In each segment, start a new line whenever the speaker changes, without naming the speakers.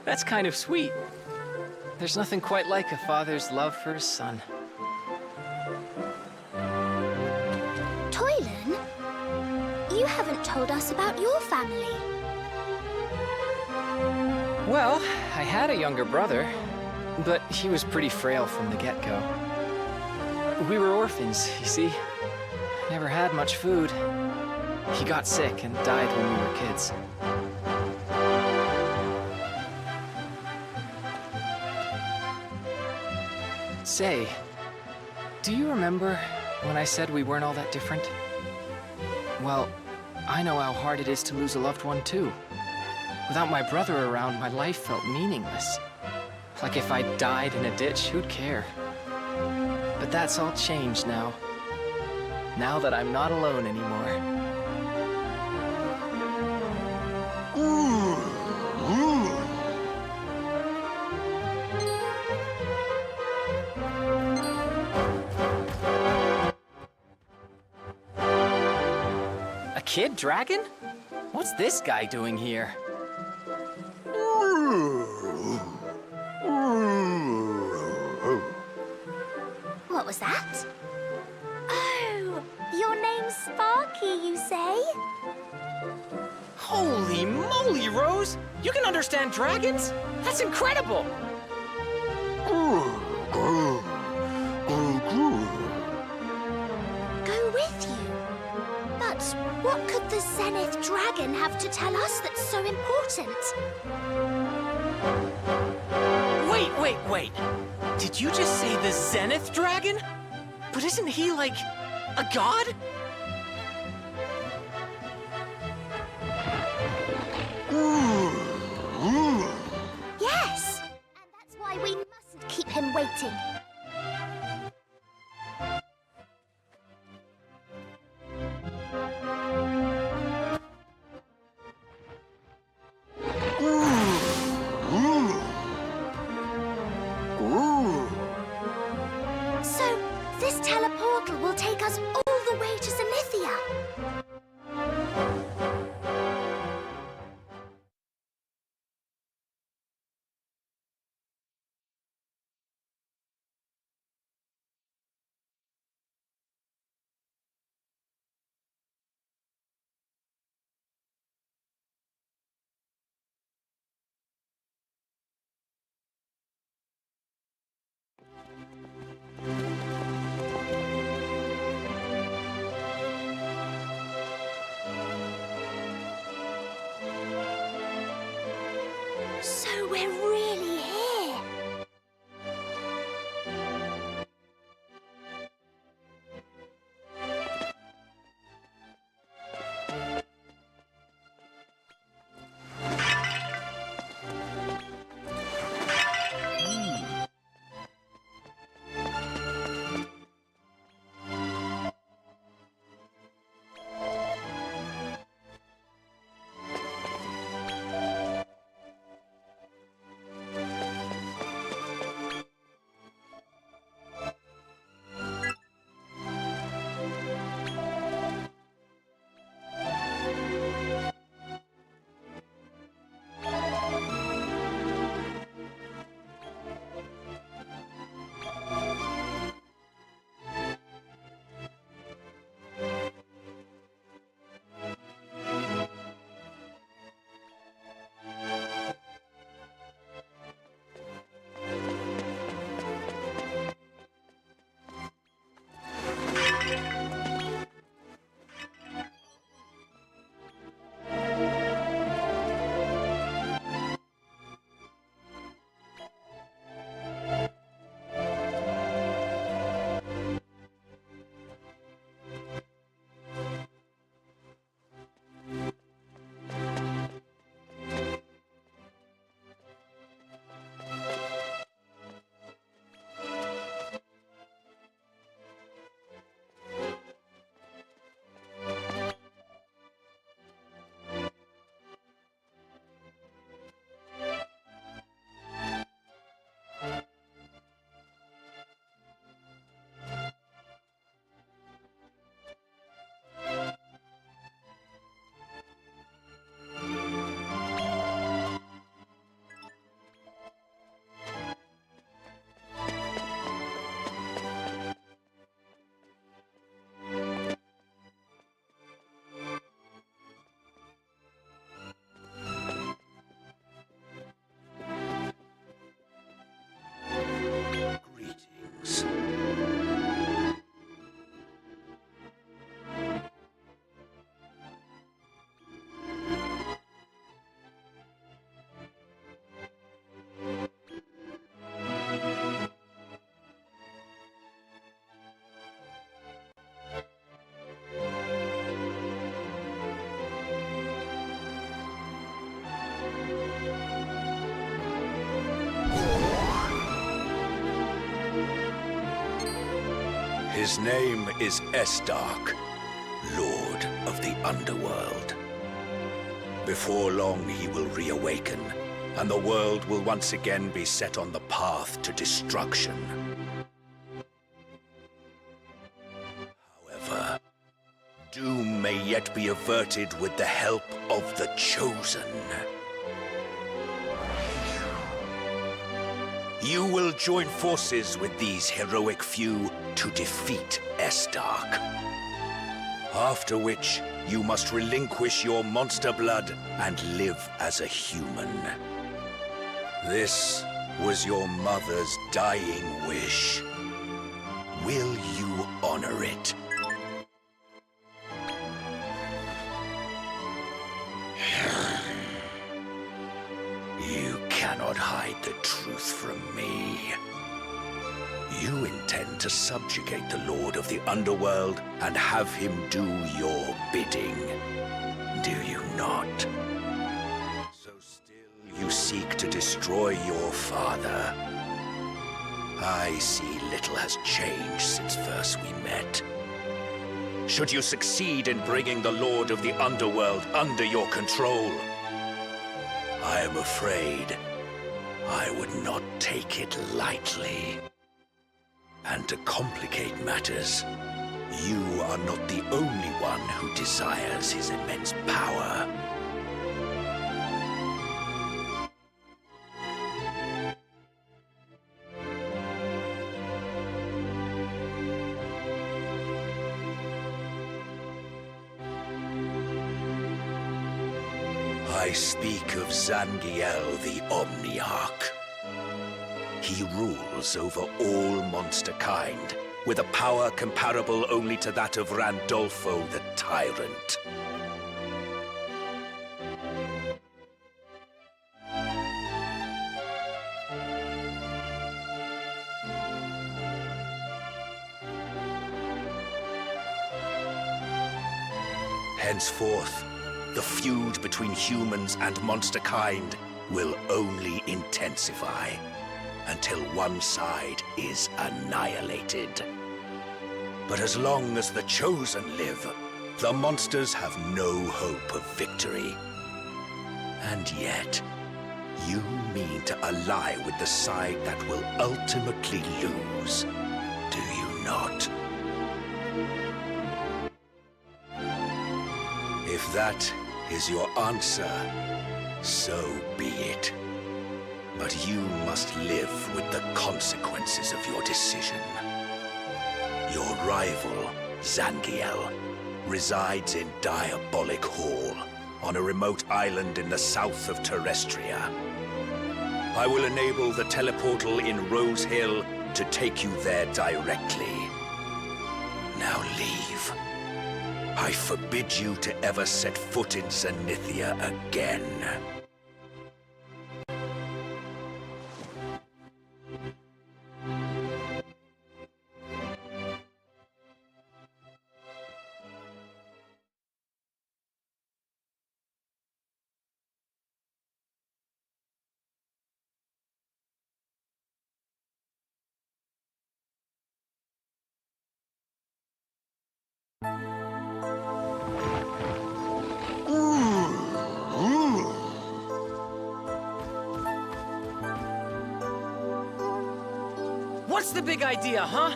That's kind of sweet. There's nothing quite like a father's love for his son.
Toylan, you haven't told us about your family.
Well, I had a younger brother, but he was pretty frail from the get-go. We were orphans, you see. Never had much food. He got sick and died when we were kids. Say, do you remember when I said we weren't all that different? Well, I know how hard it is to lose a loved one, too. Without my brother around, my life felt meaningless. Like if I died in a ditch, who'd care? But that's all changed now. Now that I'm not alone anymore. A kid dragon? What's this guy doing here?
What was that? Oh, your name's Sparky, you say?
Holy moly, Rose! You can understand dragons? That's incredible!
Go with you? But what could the Zenith Dragon have to tell us that's so important?
Wait. Did you just say the Zenith Dragon? But isn't he, like, a god?
Yes! And that's why we mustn't keep him waiting.
His name is Estark, Lord of the Underworld. Before long, he will reawaken, and the world will once again be set on the path to destruction. However, doom may yet be averted with the help of the Chosen. You will join forces with these heroic few to defeat Estark. After which, you must relinquish your monster blood and live as a human. This was your mother's dying wish. Will you honor it? You cannot hide the truth from me. You intend to subjugate the Lord of the Underworld and have him do your bidding, do you not? So still you seek to destroy your father. I see little has changed since first we met. Should you succeed in bringing the Lord of the Underworld under your control, I am afraid I would not take it lightly. And to complicate matters, you are not the only one who desires his immense power. I speak of Zangiel the Omniarch. He rules over all monster kind, with a power comparable only to that of Randolfo the Tyrant. Henceforth, the feud between humans and monster kind will only intensify until one side is annihilated. But as long as the Chosen live, the monsters have no hope of victory. And yet, you mean to ally with the side that will ultimately lose, do you not? If that is your answer, so be it. But you must live with the consequences of your decision. Your rival, Zangiel, resides in Diabolic Hall, on a remote island in the south of Terrestria. I will enable the teleportal in Rose Hill to take you there directly. Now leave. I forbid you to ever set foot in Zenithia again.
What's the big idea, huh?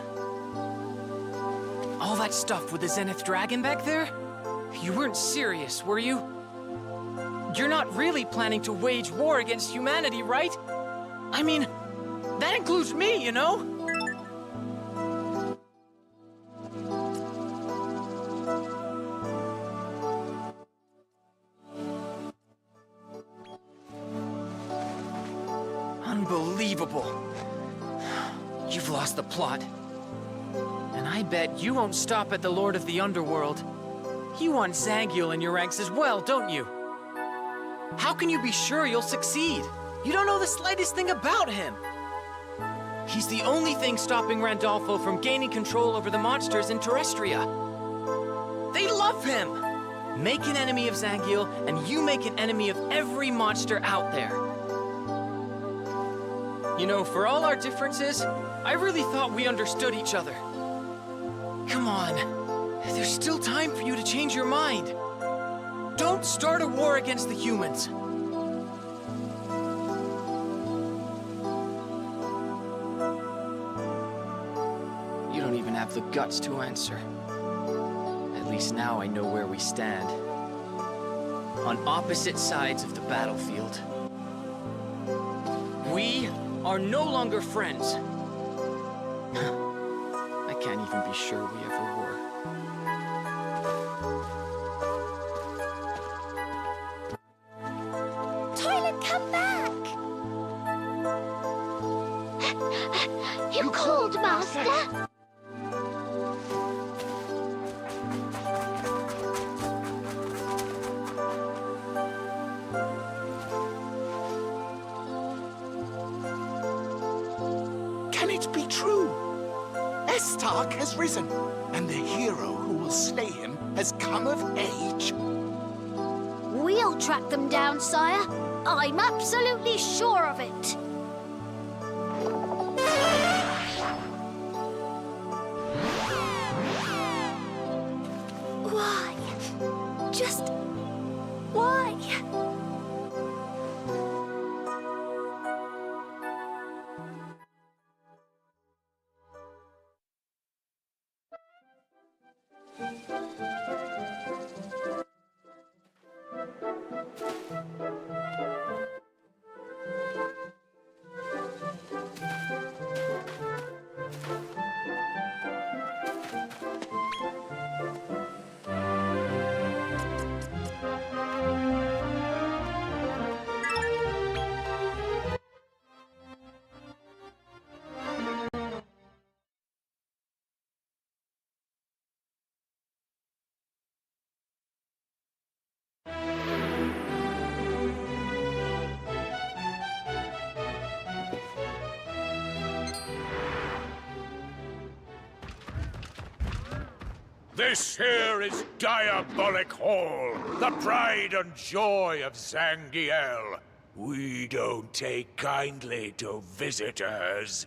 All that stuff with the Zenith Dragon back there? You weren't serious, were you? You're not really planning to wage war against humanity, right? I mean, that includes me, you know? Unbelievable. You've lost the plot. And I bet you won't stop at the Lord of the Underworld. You want Zangiel in your ranks as well, don't you? How can you be sure you'll succeed? You don't know the slightest thing about him. He's the only thing stopping Randolfo from gaining control over the monsters in Terrestria. They love him! Make an enemy of Zangiel, and you make an enemy of every monster out there. You know, for all our differences, I really thought we understood each other. Come on. There's still time for you to change your mind. Don't start a war against the humans. You don't even have the guts to answer. At least now I know where we stand. On opposite sides of the battlefield. We are no longer friends. I can't even be sure we ever were.
Toilet, come back! You called, Master?
Can it be true? Estark has risen, and the hero who will slay him has come of age.
We'll track them down, sire. I'm absolutely sure of it. Why? Just why?
This here is Diabolic Hall, the pride and joy of Zangiel. We don't take kindly to visitors.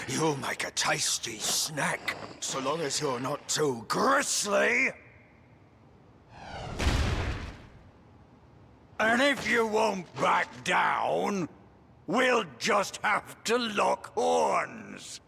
You'll make a tasty snack, so long as you're not too grisly. And if you won't back down, we'll just have to lock horns.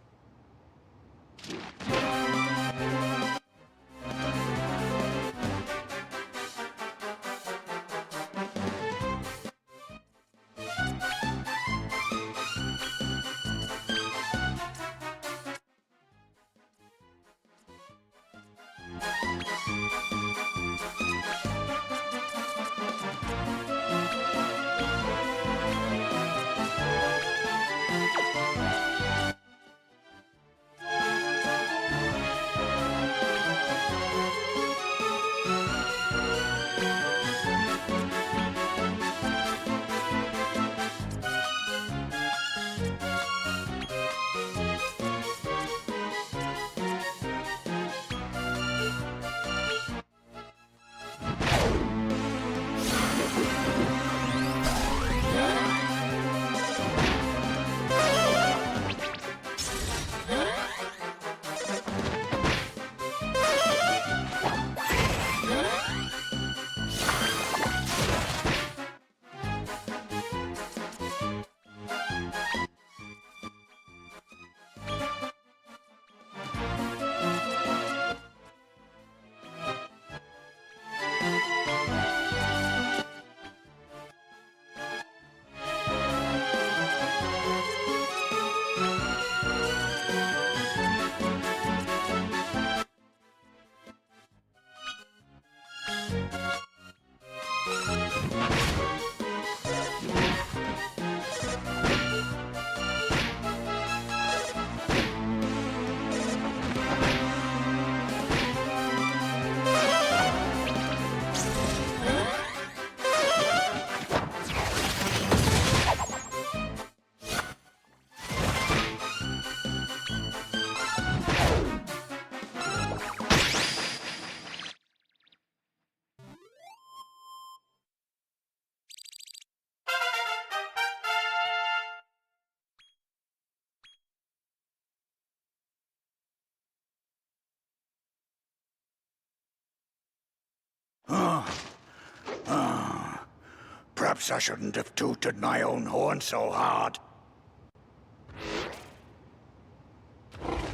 Perhaps I shouldn't have tooted my own horn so hard.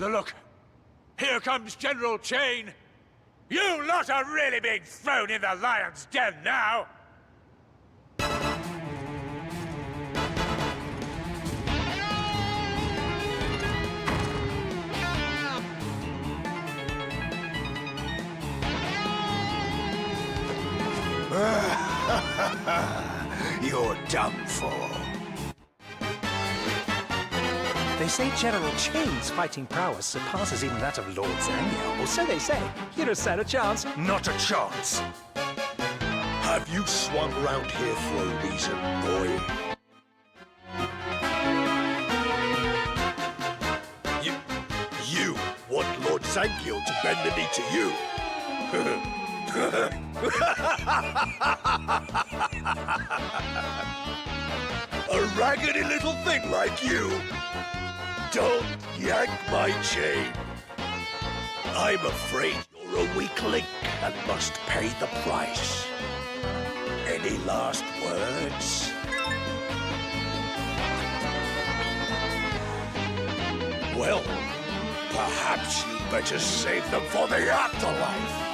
Look! Here comes General Chain! You lot are really being thrown in the lion's den now!
You're done for.
They say General Chain's fighting prowess surpasses even that of Lord Zangel. Or so they say. You'd have stood a chance.
Not a chance. Have you swung round here for a reason, boy? You want Lord Zangel to bend the knee to you? A raggedy little thing like you? Don't yank my chain. I'm afraid you're a weak link and must pay the price. Any last words? Well, perhaps you'd better save them for the afterlife.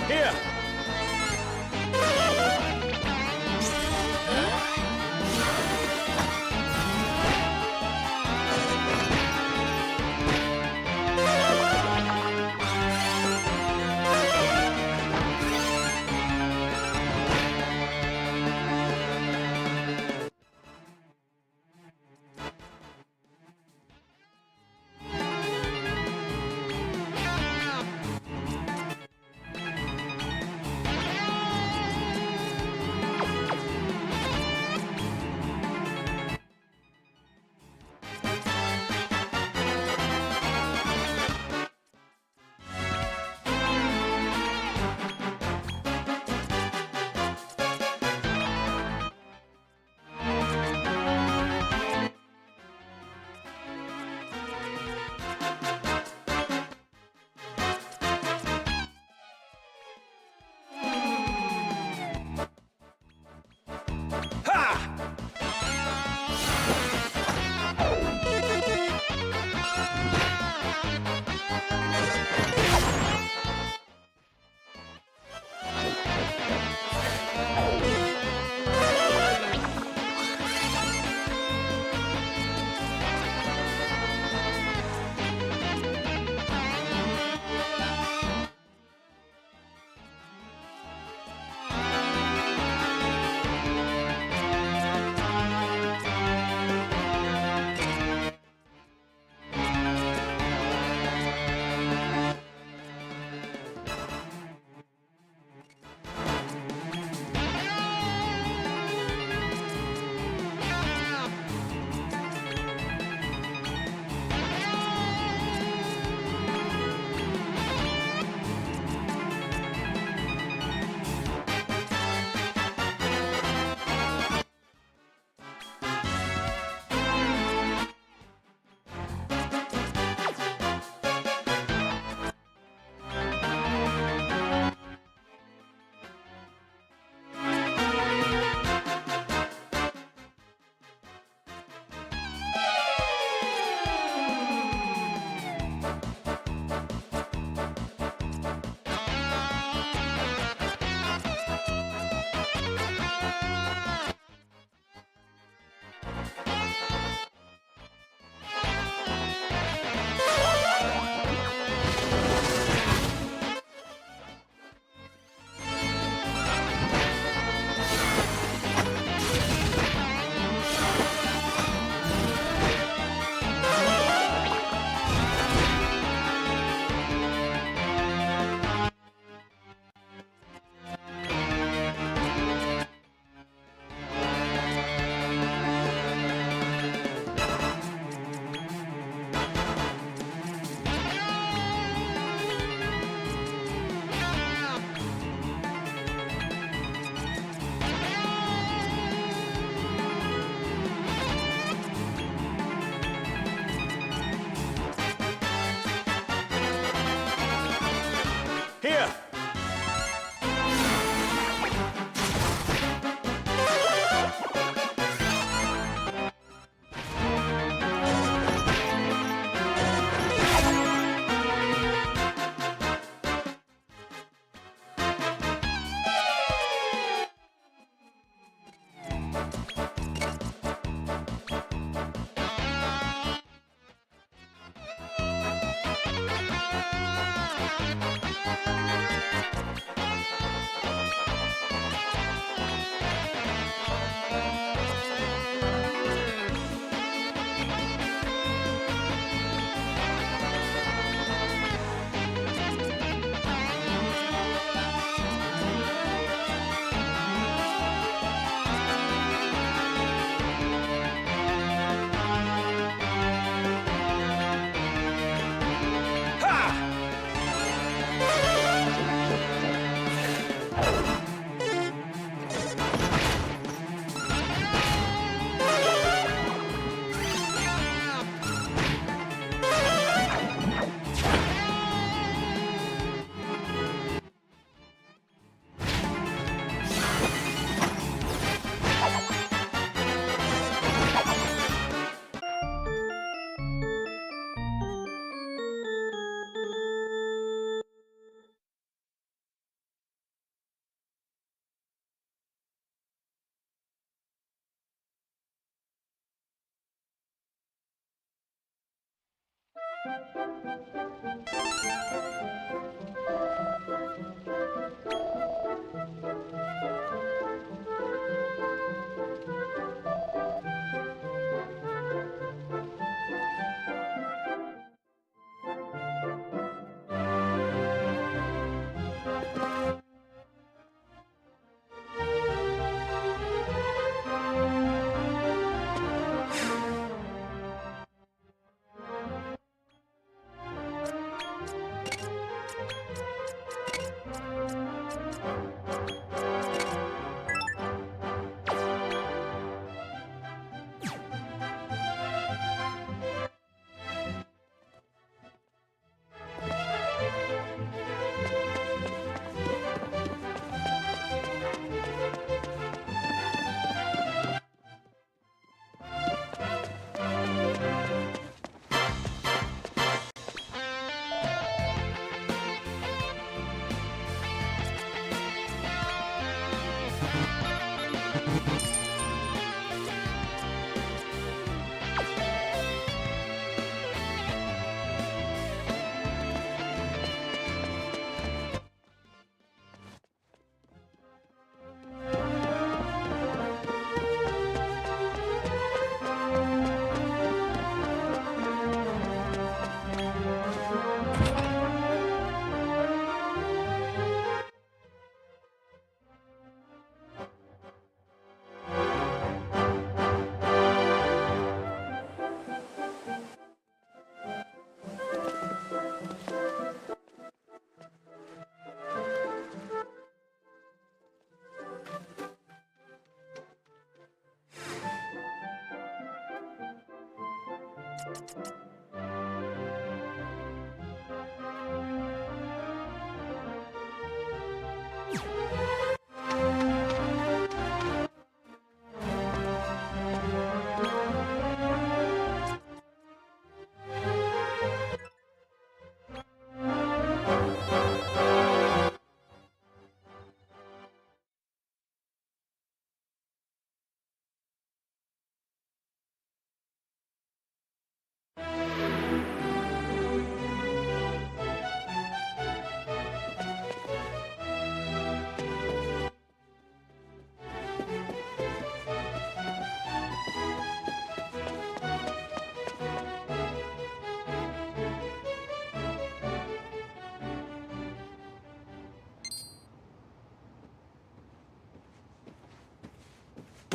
Here!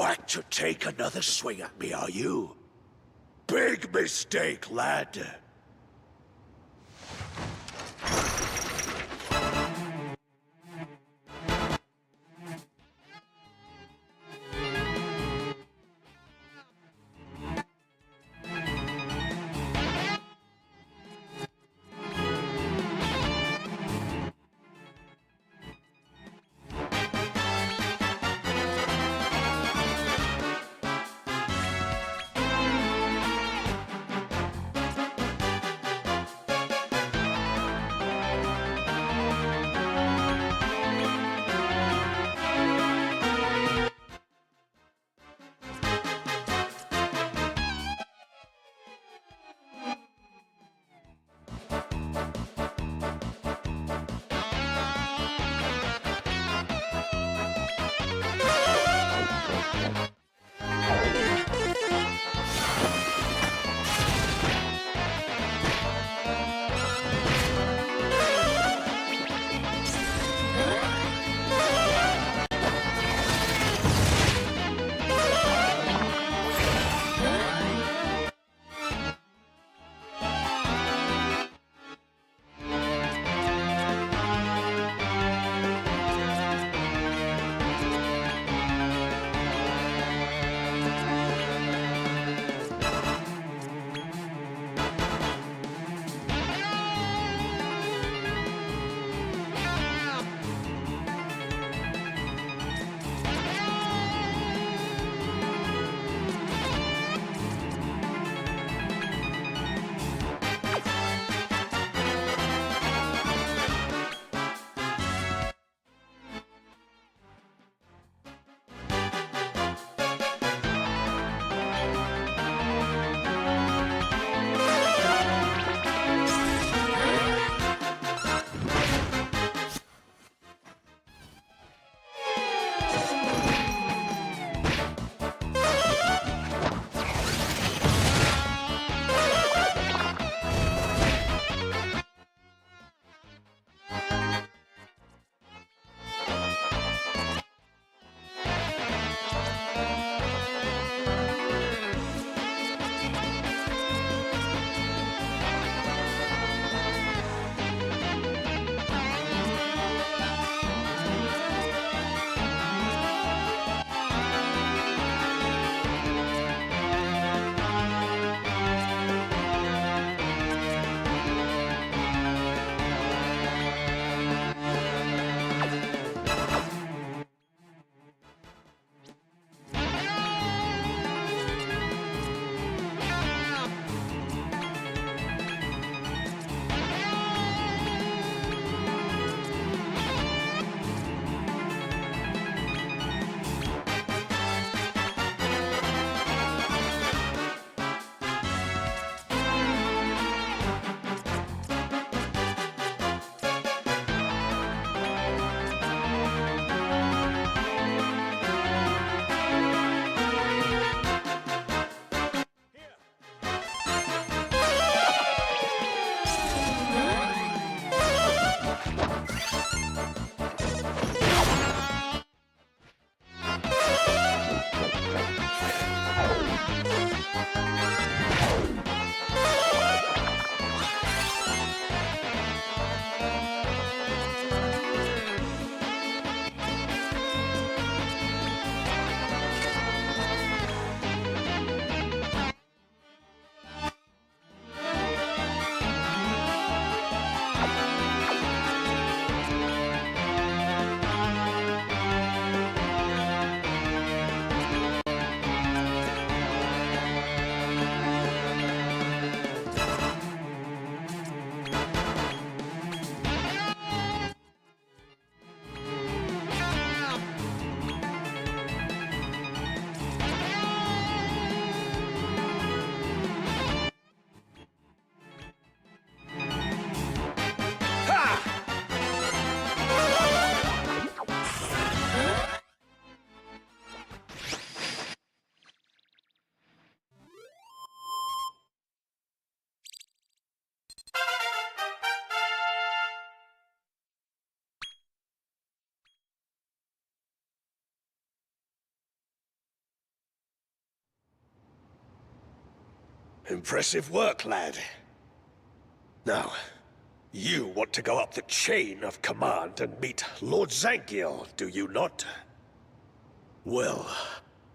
Back to take another swing at me, are you? Big mistake, lad. Impressive work, lad. Now, you want to go up the chain of command and meet Lord Zangiel, do you not? Well,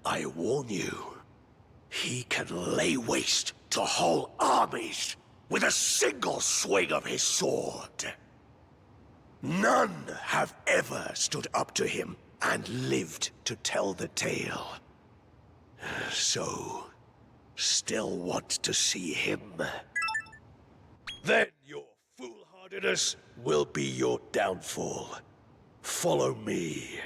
I warn you, he can lay waste to whole armies with a single swing of his sword. None have ever stood up to him and lived to tell the tale. So, still want to see him? Then your foolhardiness will be your downfall. Follow me.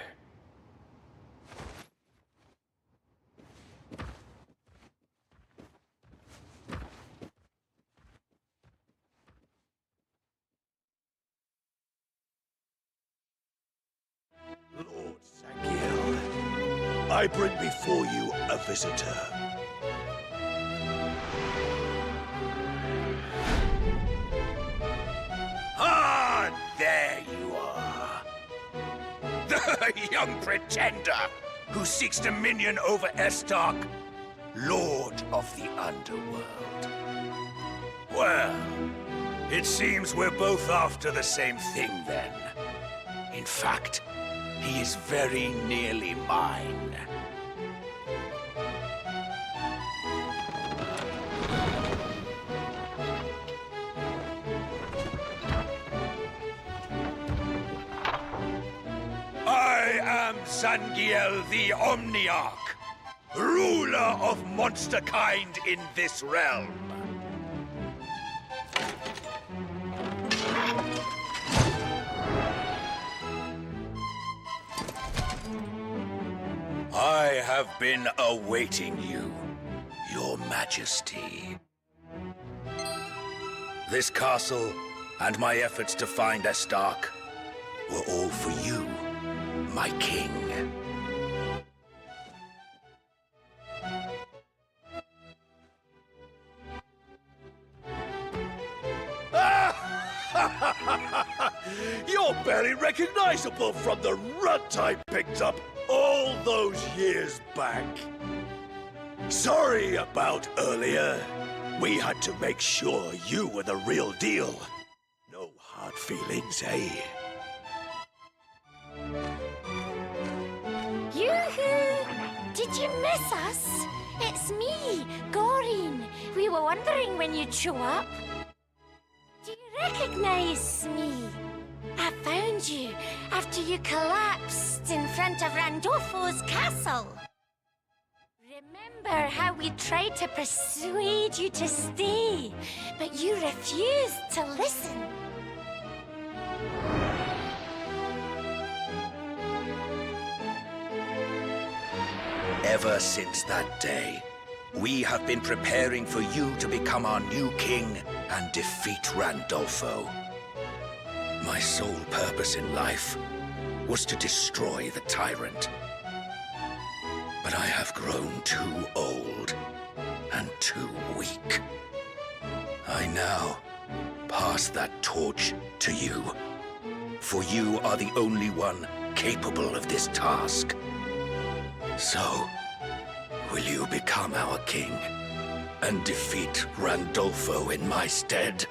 Lord Zangiel, I bring before you a visitor. Ah, there you are. The young pretender who seeks dominion over Estark, Lord of the Underworld. Well, it seems we're both after the same thing then. In fact, he is very nearly mine. I am Zangiel the Omniarch, ruler of monster kind in this realm. I have been awaiting you, Your Majesty. This castle and my efforts to find Estark were all for you, my king. You're barely recognizable from the runt I picked up all those years back. Sorry about earlier. We had to make sure you were the real deal. No hard feelings, eh?
Yoo-hoo! Did you miss us? It's me, Goreen. We were wondering when you'd show up. Do you recognize me? I found you after you collapsed in front of Randolfo's castle. Remember how we tried to persuade you to stay, but you refused to listen?
Ever since that day, we have been preparing for you to become our new king and defeat Randolfo. My sole purpose in life was to destroy the tyrant. But I have grown too old and too weak. I now pass that torch to you, for you are the only one capable of this task. So, will you become our king and defeat Randolfo in my stead?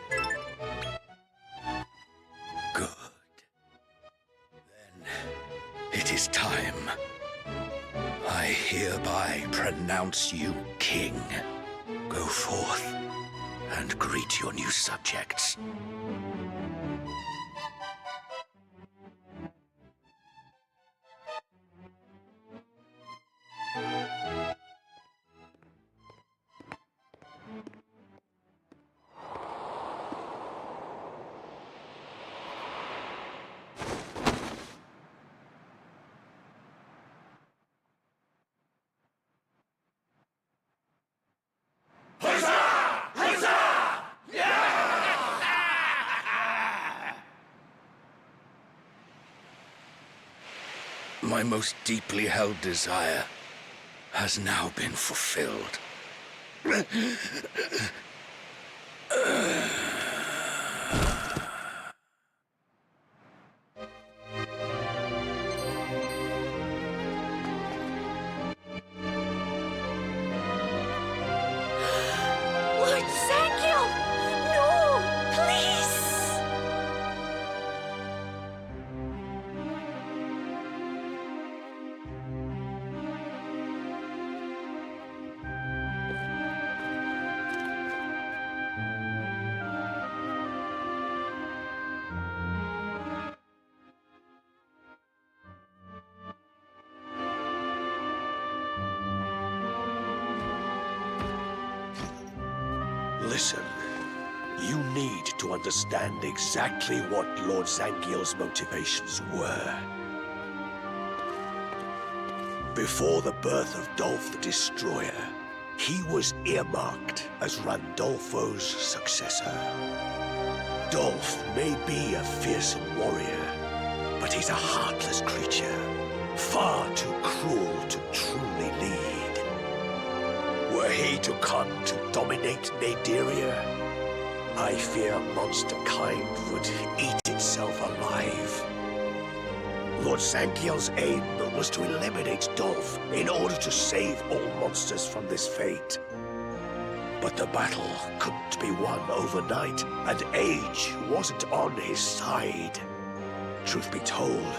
Good. Then it is time. I hereby pronounce you king. Go forth and greet your new subjects. My most deeply held desire has now been fulfilled.
Lord
Listen, you need to understand exactly what Lord Zangiel's motivations were. Before the birth of Dolph the Destroyer, he was earmarked as Randolfo's successor. Dolph may be a fearsome warrior, but he's a heartless creature, far too cruel to truly lead. Were he to come to dominate Naderia, I fear monster kind would eat itself alive. Lord Zangiel's aim was to eliminate Dolph in order to save all monsters from this fate. But the battle couldn't be won overnight, and age wasn't on his side. Truth be told,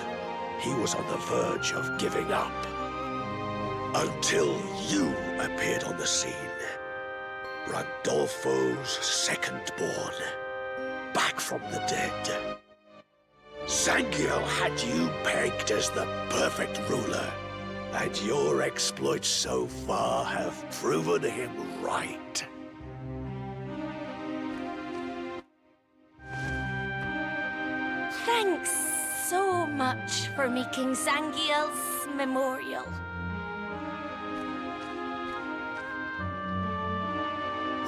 he was on the verge of giving up. Until you appeared on the scene. Randolfo's second-born, back from the dead. Zangiel had you pegged as the perfect ruler, and your exploits so far have proven him right.
Thanks so much for making Zangiel's memorial.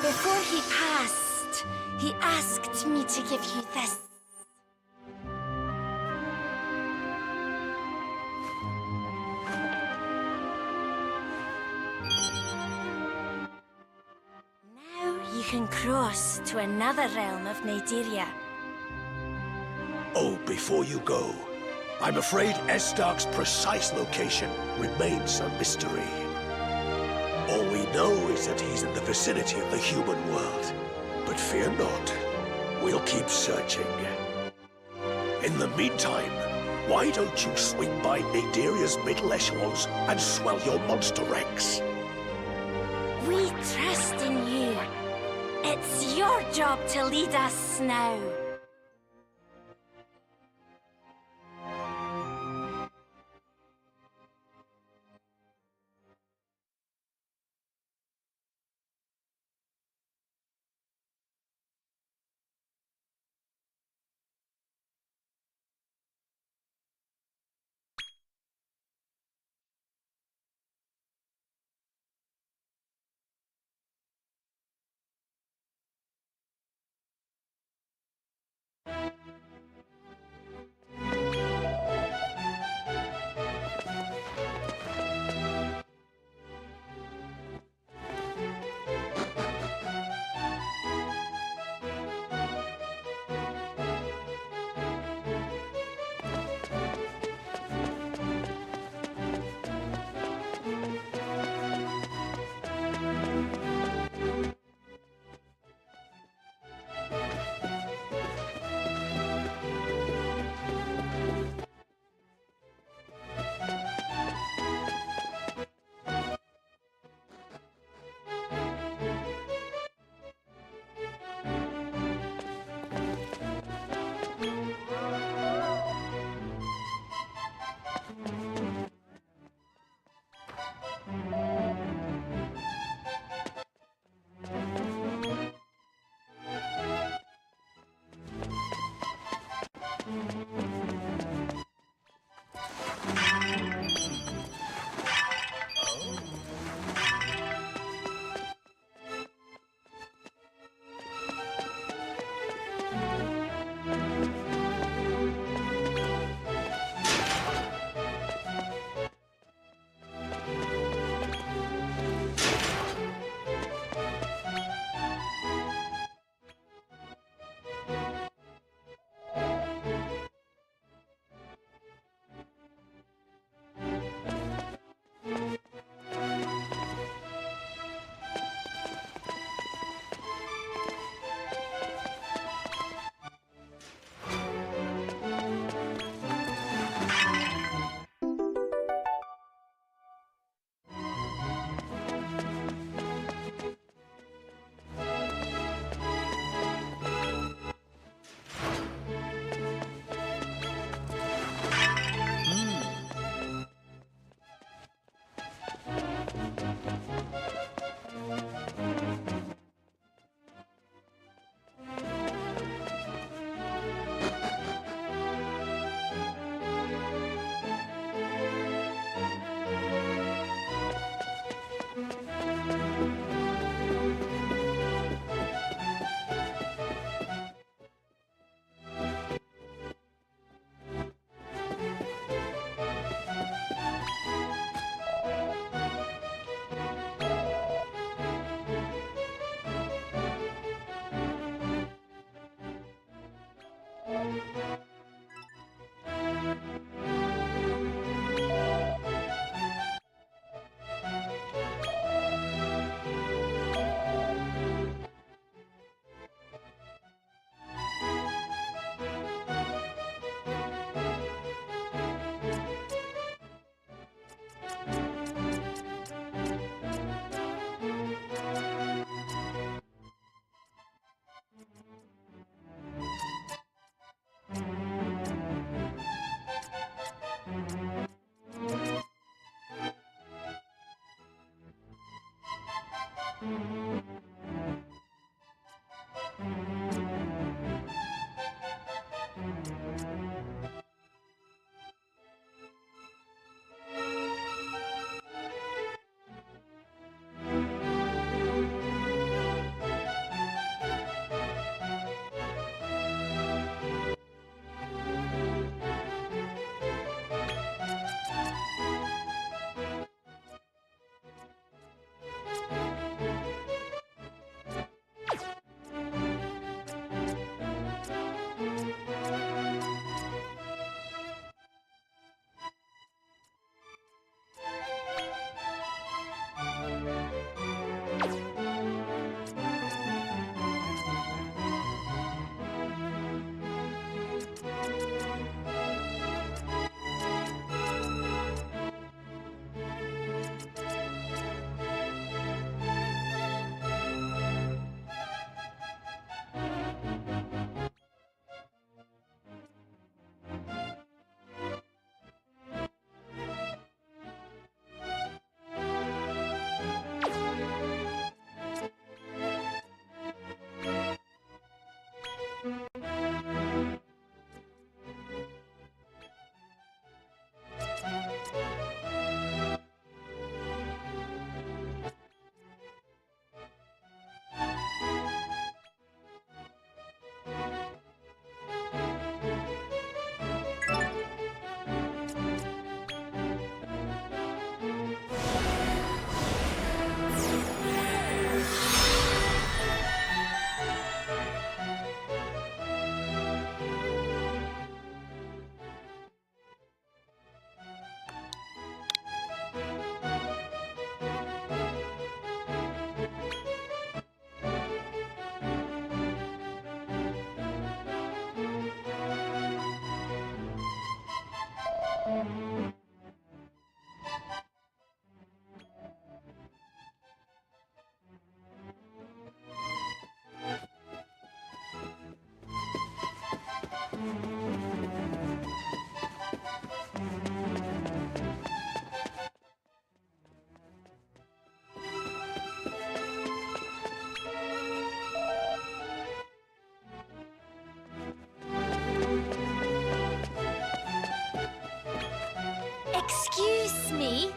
Before he passed, he asked me to give you this. Now you can cross to another realm of Naderia.
Oh, before you go, I'm afraid Estark's precise location remains a mystery. All we know is that he's in the vicinity of the human world. But fear not, we'll keep searching. In the meantime, why don't you swing by Naderia's middle echelons and swell your monster ranks?
We trust in you. It's your job to lead us now. Excuse me.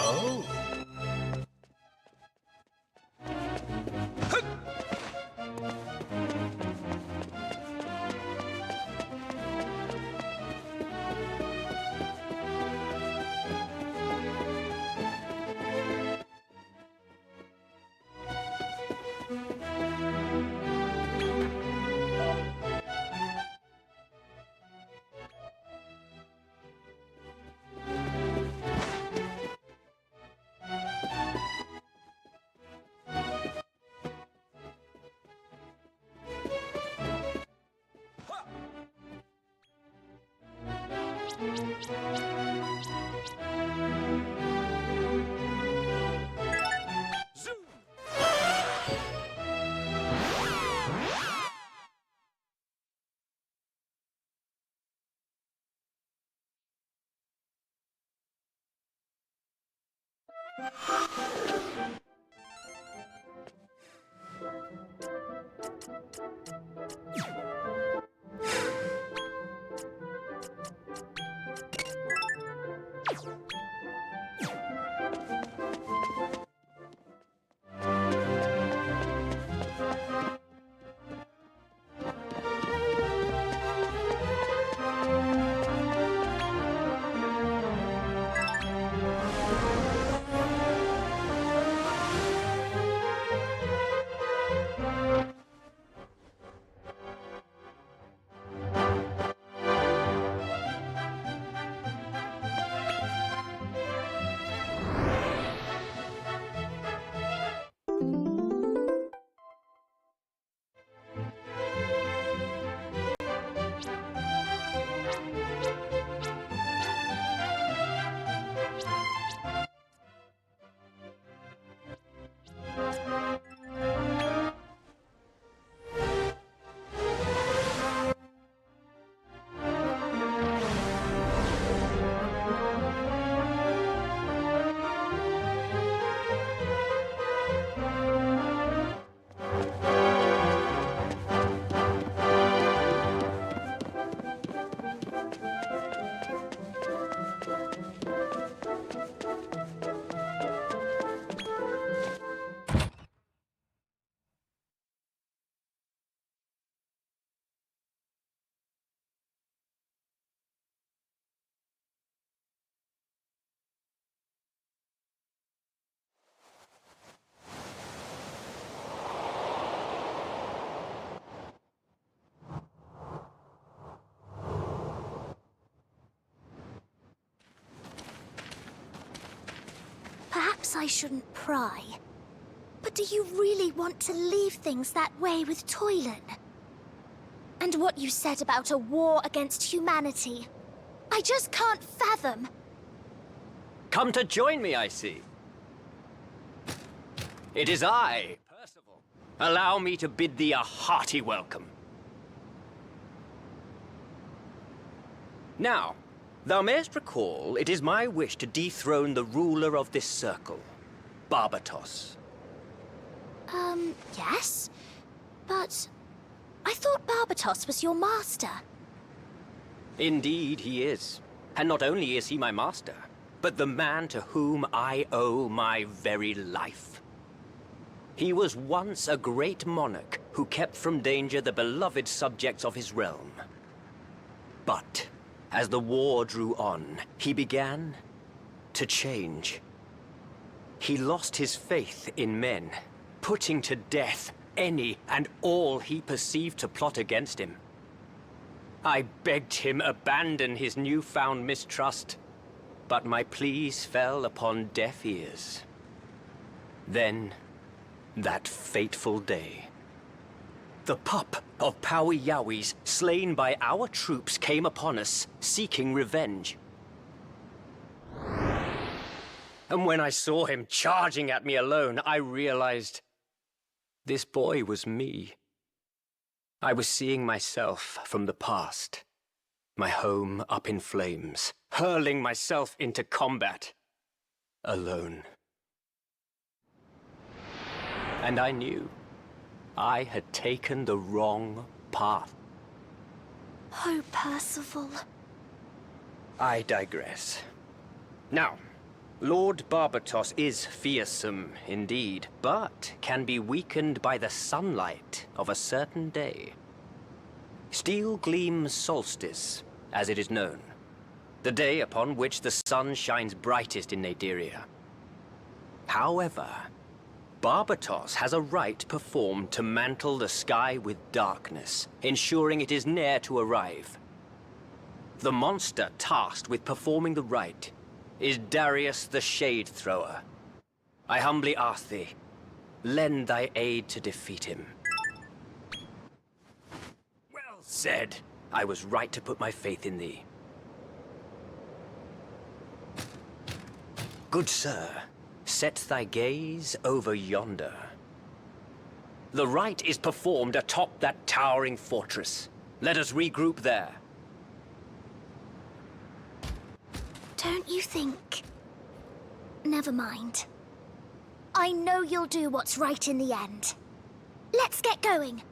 Oh.
Perhaps I shouldn't pry. But do you really want to leave things that way with Toylan? And what you said about a war against humanity, I just can't fathom.
Come to join me, I see. It is I, Percival. Allow me to bid thee a hearty welcome. Now, thou mayest recall, it is my wish to dethrone the ruler of this circle, Barbatos.
Yes? But I thought Barbatos was your master.
Indeed, he is. And not only is he my master, but the man to whom I owe my very life. He was once a great monarch who kept from danger the beloved subjects of his realm. But as the war drew on, he began to change. He lost his faith in men, putting to death any and all he perceived to plot against him. I begged him abandon his newfound mistrust, but my pleas fell upon deaf ears. Then, that fateful day, the pup of Powie Yowies, slain by our troops, came upon us, seeking revenge. And when I saw him charging at me alone, I realized this boy was me. I was seeing myself from the past, my home up in flames, hurling myself into combat, alone. And I knew I had taken the wrong path.
Oh, Percival.
I digress. Now, Lord Barbatos is fearsome indeed, but can be weakened by the sunlight of a certain day. Steel Gleam Solstice, as it is known. The day upon which the sun shines brightest in Naderia. However, Barbatos has a rite performed to mantle the sky with darkness, ensuring it is near to arrive. The monster tasked with performing the rite is Darius the Shade Thrower. I humbly ask thee, lend thy aid to defeat him. Well said. I was right to put my faith in thee. Good sir, set thy gaze over yonder. The rite is performed atop that towering fortress. Let us regroup there.
Don't you think? Never mind. I know you'll do what's right in the end. Let's get going.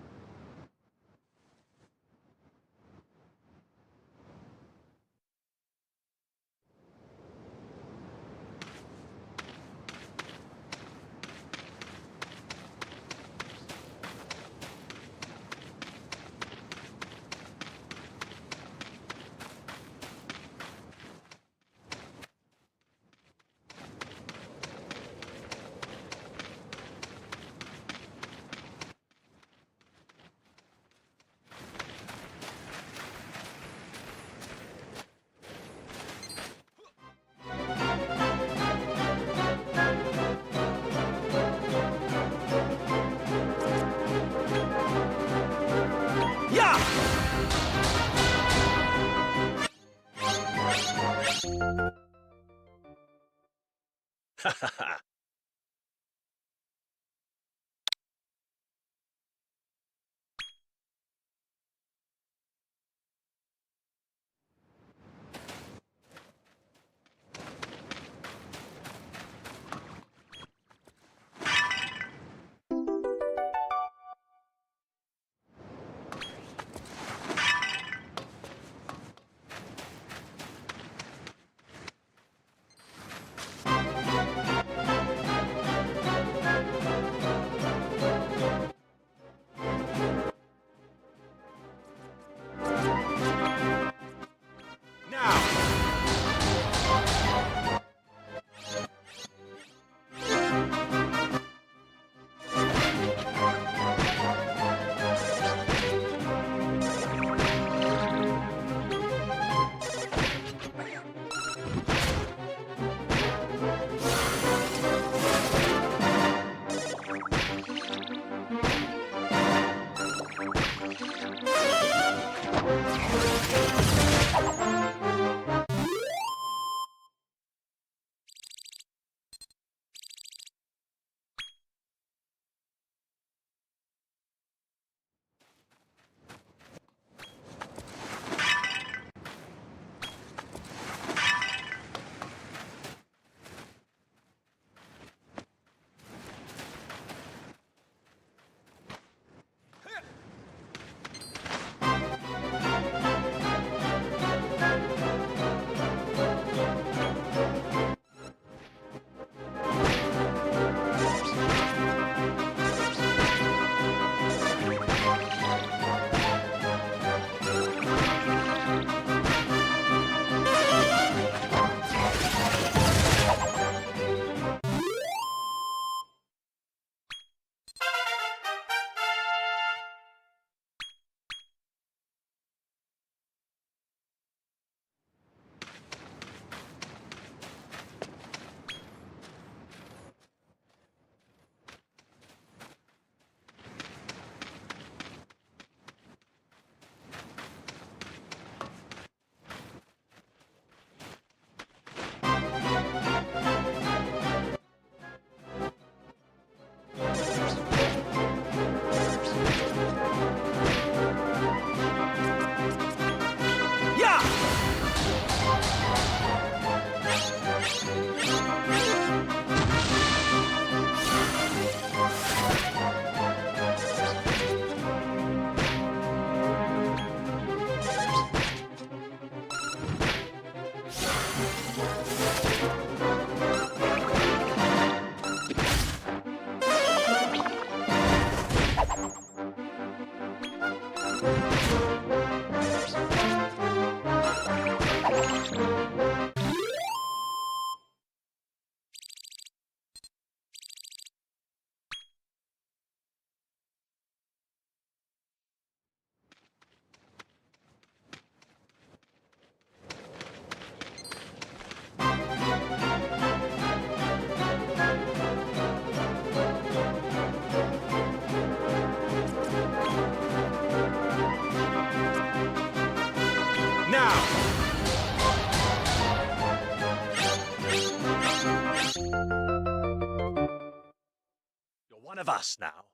down! You're one of us now.